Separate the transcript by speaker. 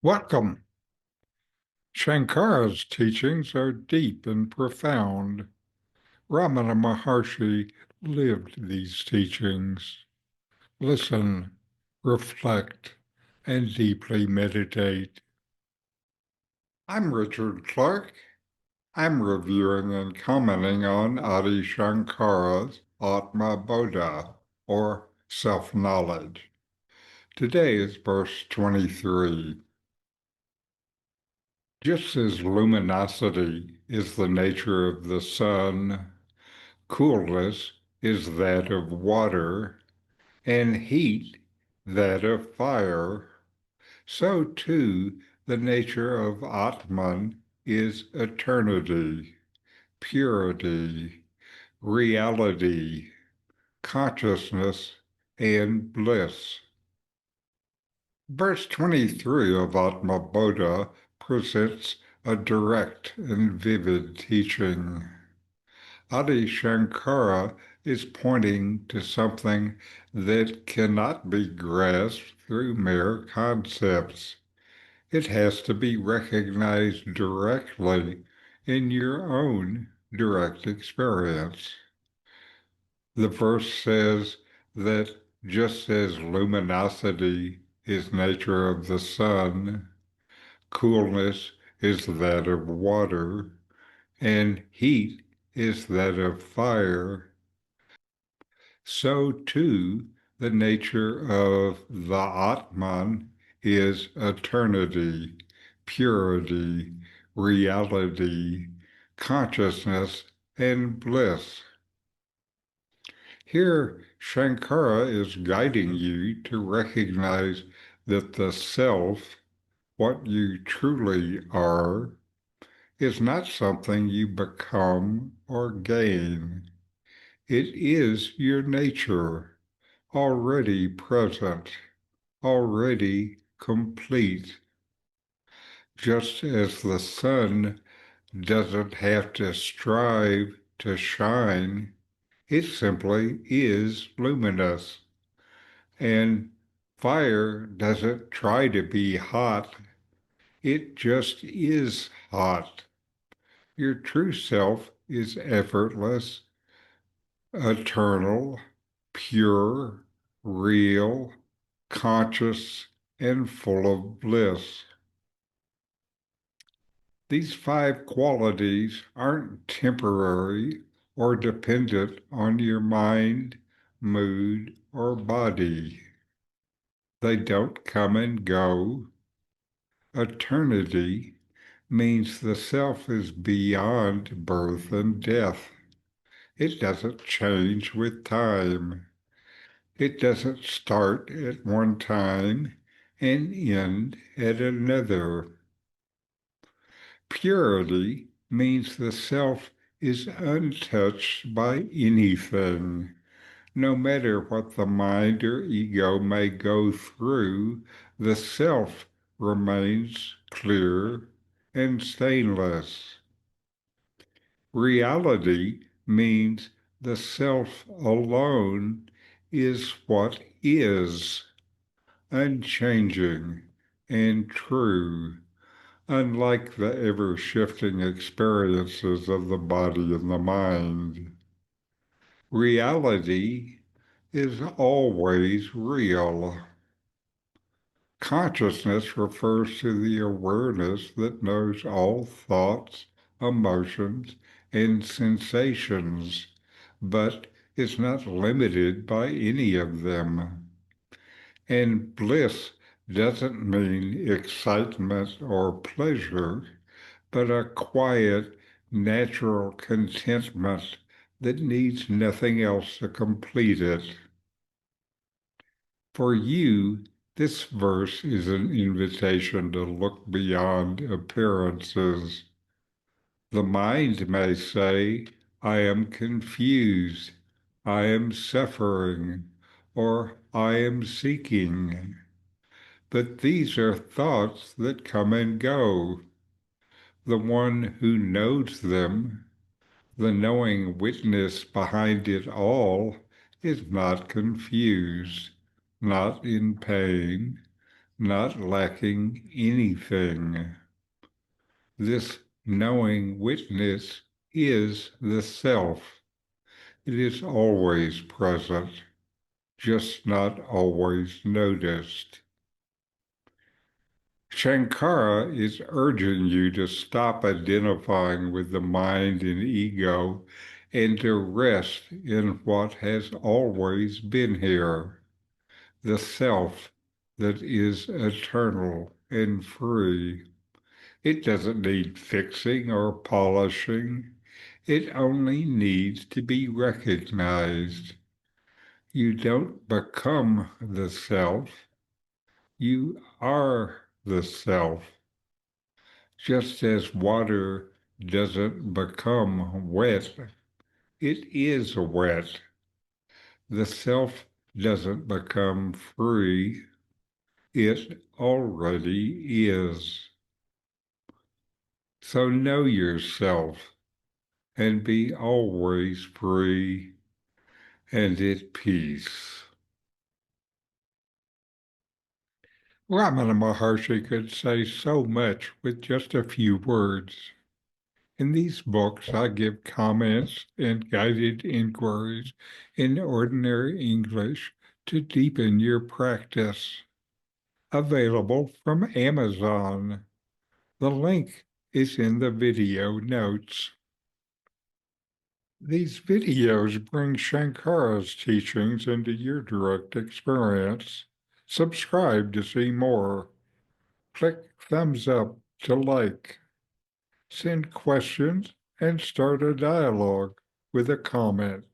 Speaker 1: Welcome. Shankara's teachings are deep and profound. RamanaMaharshi lived these teachings. Listen, reflect, and deeply meditate. I'm Richard Clarke. I'm reviewing and commenting on Adi Shankara's Atma Bodha, or self-knowledge. Today is verse 23. Just as luminosity is the nature of the sun, coolness is that of water, and heat that of fire, so too the nature of Atman is eternity, purity, reality, consciousness, and bliss. Verse 23 of Atma Bodha presents a direct and vivid teaching. Adi Shankara is pointing to something that cannot be grasped through mere concepts. It has to be recognized directly in your own direct experience. The verse says that just as luminosity is nature of the sun, coolness is that of water, and heat is that of fire, so too the nature of the Atman is eternity, purity, reality, consciousness, and bliss. Here, Shankara is guiding you to recognize that the self, what you truly are, is not something you become or gain. It is your nature, already present, already complete. Just as the sun doesn't have to strive to shine, it simply is luminous. And fire doesn't try to be hot, it just is hot. Your true self is effortless, eternal, pure, real, conscious, and full of bliss. These five qualities aren't temporary or dependent on your mind, mood, or body. They don't come and go. Eternity means the self is beyond birth and death. It doesn't change with time. It doesn't start at one time and end at another. Purity means the self is untouched by anything. No matter what the mind or ego may go through, the self remains clear and stainless. Reality means the self alone is what is, unchanging and true, unlike the ever-shifting experiences of the body and the mind. Reality is always real. Consciousness refers to the awareness that knows all thoughts, emotions, and sensations, but is not limited by any of them. And bliss doesn't mean excitement or pleasure, but a quiet, natural contentment that needs nothing else to complete it. For you, this verse is an invitation to look beyond appearances. The mind may say, I am confused, I am suffering, or I am seeking. But these are thoughts that come and go. The one who knows them, the knowing witness behind it all, is not confused, not in pain, not lacking anything. This knowing witness is the self. It is always present, just not always noticed. Sankara is urging you to stop identifying with the mind and ego and to rest in what has always been here, the self that is eternal and free. It doesn't need fixing or polishing. It only needs to be recognized. You don't become the self. You are the self. Just as water doesn't become wet, it is wet. The self doesn't become free. It already is. So know yourself and be always free and at peace. RamanaMaharshi could say so much with just a few words. In these books, I give comments and guided inquiries in ordinary English to deepen your practice. Available from Amazon. The link is in the video notes. These videos bring Shankara's teachings into your direct experience. Subscribe to see more. Click thumbs up to like. Send questions and start a dialogue with a comment.